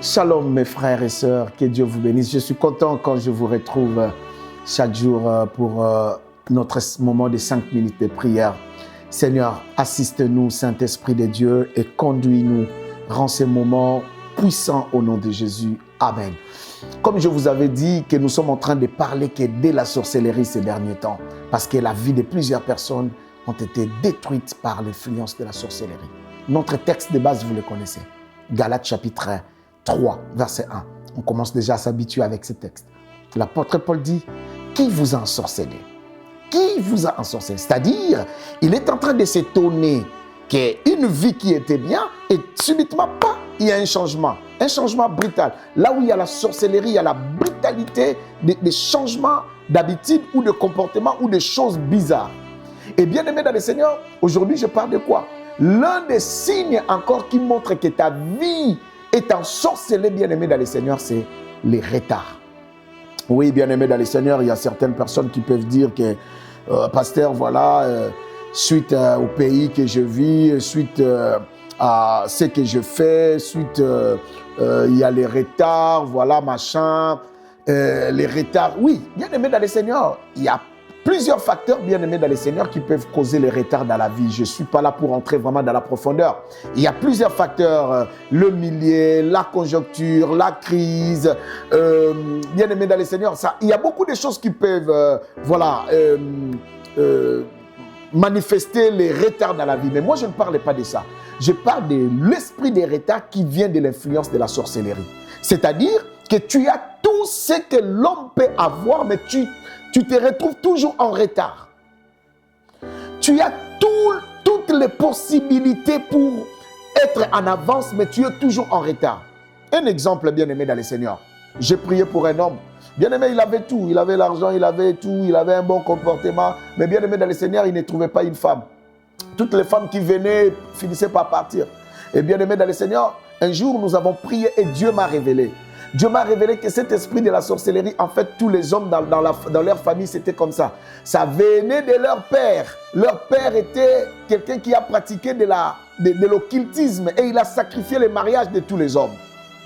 Shalom mes frères et sœurs, que Dieu vous bénisse. Je suis content quand je vous retrouve chaque jour pour notre moment de 5 minutes de prière. Seigneur, assiste-nous, Saint-Esprit de Dieu, et conduis-nous. Rends ces moments puissants au nom de Jésus. Amen. Comme je vous avais dit que nous sommes en train de parler que de la sorcellerie ces derniers temps, parce que la vie de plusieurs personnes ont été détruites par l'influence de la sorcellerie. Notre texte de base, vous le connaissez. Galates chapitre 3, verset 1. On commence déjà à s'habituer avec ce texte. L'apôtre Paul dit, qui vous a ensorcelé? Qui vous a ensorcelé? C'est-à-dire, il est en train de s'étonner qu'une vie qui était bien, et subitement, pas, il y a un changement brutal. Là où il y a la sorcellerie, il y a la brutalité des changements d'habitude ou de comportement ou de choses bizarres. Et bien aimé dans le Seigneur, aujourd'hui je parle de quoi? L'un des signes encore qui montre que ta vie est ensorcelée, bien aimé dans le Seigneur, c'est les retards. Oui, bien aimé dans le Seigneur, il y a certaines personnes qui peuvent dire que pasteur, voilà, suite au pays que je vis, suite à ce que je fais, suite il y a les retards, voilà, machin, les retards. Oui, bien aimé dans le Seigneur, il y a plusieurs facteurs, bien aimés dans le Seigneur, qui peuvent causer les retards dans la vie. Je ne suis pas là pour entrer vraiment dans la profondeur. Il y a plusieurs facteurs, le milieu, la conjoncture, la crise, bien aimés dans le Seigneur. Il y a beaucoup de choses qui peuvent, manifester les retards dans la vie. Mais moi, je ne parle pas de ça. Je parle de l'esprit des retards qui vient de l'influence de la sorcellerie. C'est-à-dire que tu as tout ce que l'homme peut avoir, mais tu te retrouves toujours en retard. Tu as toutes les possibilités pour être en avance, mais tu es toujours en retard. Un exemple bien aimé dans le Seigneur. J'ai prié pour un homme. Bien aimé, il avait tout. Il avait l'argent, il avait tout. Il avait un bon comportement. Mais bien aimé dans le Seigneur, il ne trouvait pas une femme. Toutes les femmes qui venaient finissaient par partir. Et bien aimé dans le Seigneur, un jour, nous avons prié et Dieu m'a révélé. Dieu m'a révélé que cet esprit de la sorcellerie, en fait, tous les hommes dans leur famille, c'était comme ça. Ça venait de leur père. Leur père était quelqu'un qui a pratiqué de l'occultisme et il a sacrifié le mariage de tous les hommes,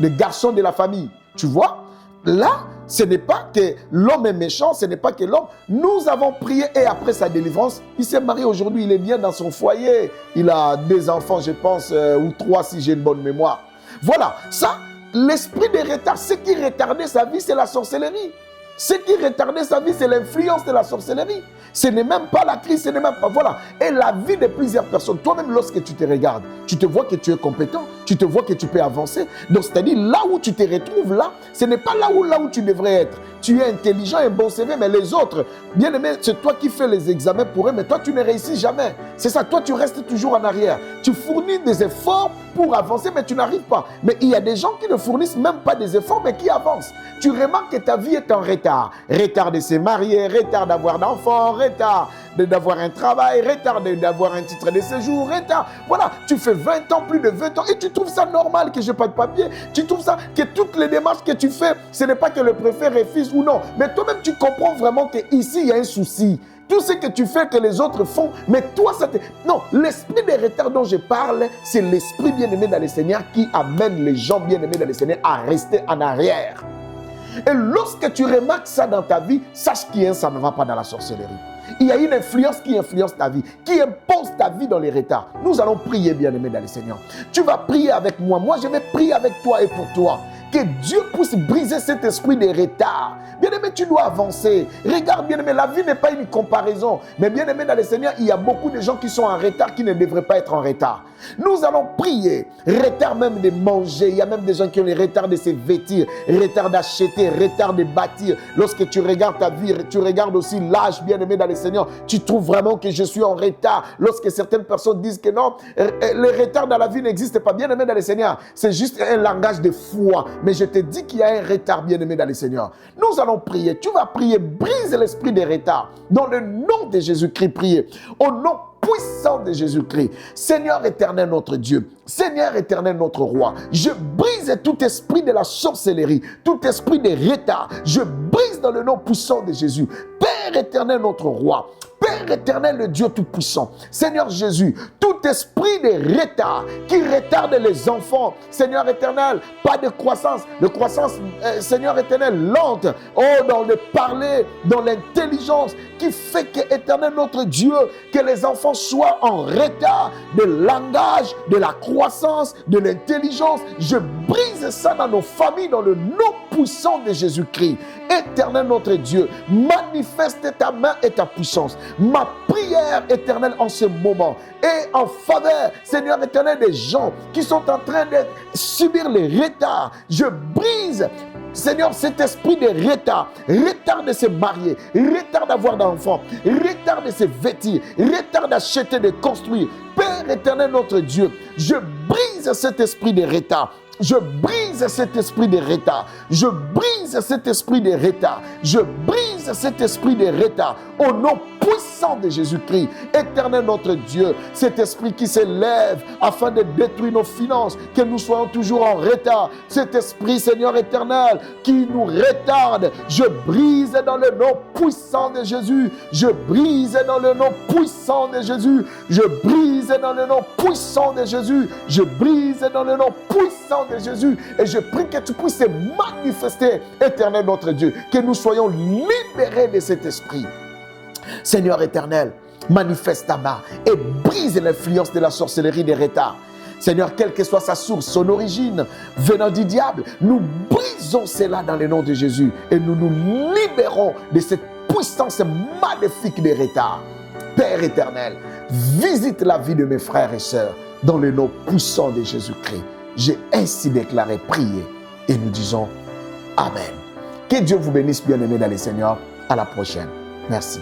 les garçons de la famille. Tu vois? Là, ce n'est pas que l'homme est méchant, ce n'est pas que l'homme... Nous avons prié et après sa délivrance, il s'est marié aujourd'hui, il est bien dans son foyer. Il a 2 enfants, je pense, ou 3 si j'ai une bonne mémoire. Voilà, ça... L'esprit de retard, ce qui retardait sa vie, c'est la sorcellerie. Ce qui retardait sa vie, c'est l'influence de la sorcellerie. Ce n'est même pas la crise, ce n'est même pas... Voilà. Et la vie de plusieurs personnes, toi-même, lorsque tu te regardes, tu te vois que tu es compétent, tu te vois que tu peux avancer. Donc, c'est-à-dire, là où tu te retrouves, là, ce n'est pas là où tu devrais être. Tu es intelligent, un bon CV, mais les autres, bien aimé, c'est toi qui fais les examens pour eux, mais toi, tu ne réussis jamais. C'est ça, toi, tu restes toujours en arrière. Tu fournis des efforts pour avancer, mais tu n'arrives pas. Mais il y a des gens qui ne fournissent même pas des efforts, mais qui avancent. Tu remarques que ta vie est en retard. Retard de se marier, retard d'avoir d'enfants, retard d'avoir un travail, retard d'avoir un titre de séjour, retard. Voilà, tu fais 20 ans, plus de 20 ans, et tu trouves ça normal que je n'ai pas de papier. Tu trouves ça que toutes les démarches que tu fais, ce n'est pas que le préfet refuse ou non. Mais toi-même, tu comprends vraiment qu'ici, il y a un souci. Tout ce que tu fais que les autres font, mais toi, ça te... Non, l'esprit des retards dont je parle, c'est l'esprit bien-aimé dans le Seigneur qui amène les gens bien-aimés dans le Seigneur à rester en arrière. Et lorsque tu remarques ça dans ta vie, sache que ça ne va pas dans la sorcellerie. Il y a une influence qui influence ta vie, qui impose ta vie dans les retards. Nous allons prier, bien-aimé dans le Seigneur. Tu vas prier avec moi. Moi, je vais prier avec toi et pour toi. Que Dieu puisse briser cet esprit de retard. Bien-aimé, tu dois avancer. Regarde, bien-aimé, la vie n'est pas une comparaison. Mais bien-aimé dans le Seigneur, il y a beaucoup de gens qui sont en retard, qui ne devraient pas être en retard. Nous allons prier. Retard même de manger. Il y a même des gens qui ont le retard de se vêtir, retard d'acheter, retard de bâtir. Lorsque tu regardes ta vie, tu regardes aussi l'âge, bien-aimé dans le Seigneur, tu trouves vraiment que je suis en retard. Lorsque certaines personnes disent que non, le retard dans la vie n'existe pas. Bien-aimé dans le Seigneur, c'est juste un langage de foi. Mais je te dis qu'il y a un retard, bien-aimé dans le Seigneur. Nous allons prier. Tu vas prier. Brise l'esprit des retards. Dans le nom de Jésus-Christ, priez. Au nom puissant de Jésus-Christ. Seigneur éternel notre Dieu, Seigneur éternel notre roi, je brise tout esprit de la sorcellerie, tout esprit de retard. Je brise dans le nom puissant de Jésus. Père éternel notre roi, Père Père éternel, le Dieu Tout-Puissant, Seigneur Jésus, tout esprit de retard qui retarde les enfants, Seigneur éternel, pas de croissance, Seigneur éternel, lente, dans le parler, dans l'intelligence, qui fait que, éternel notre Dieu, que les enfants soient en retard de langage, de la croissance, de l'intelligence. Je brise ça dans nos familles, dans le nom puissant de Jésus-Christ. Éternel notre Dieu, manifeste ta main et ta puissance. Ma prière éternelle en ce moment est en faveur, Seigneur éternel, des gens qui sont en train de subir les retards. Je brise, Seigneur, cet esprit de retard de se marier, retard d'avoir d'enfants, retard de se vêtir, retard d'acheter, de construire. Père éternel notre Dieu, je brise cet esprit de retard. Je brise cet esprit de retard. Je brise cet esprit de retard. Je brise cet esprit de retard. Au nom puissant de Jésus-Christ, éternel notre Dieu, cet esprit qui s'élève afin de détruire nos finances, que nous soyons toujours en retard. Cet esprit, Seigneur éternel, qui nous retarde, je brise dans le nom puissant de Jésus. Je brise dans le nom puissant de Jésus. Je brise dans le nom puissant de Jésus. Je brise dans le nom puissant de Jésus, et je prie que tu puisses te manifester, éternel notre Dieu, que nous soyons libérés de cet esprit. Seigneur éternel, manifeste ta main et brise l'influence de la sorcellerie des retards. Seigneur, quelle que soit sa source, son origine, venant du diable, nous brisons cela dans le nom de Jésus et nous nous libérons de cette puissance maléfique des retards. Père éternel, visite la vie de mes frères et sœurs dans le nom puissant de Jésus-Christ. J'ai ainsi déclaré, prié, et nous disons Amen. Que Dieu vous bénisse, bien-aimés dans le Seigneur. À la prochaine. Merci.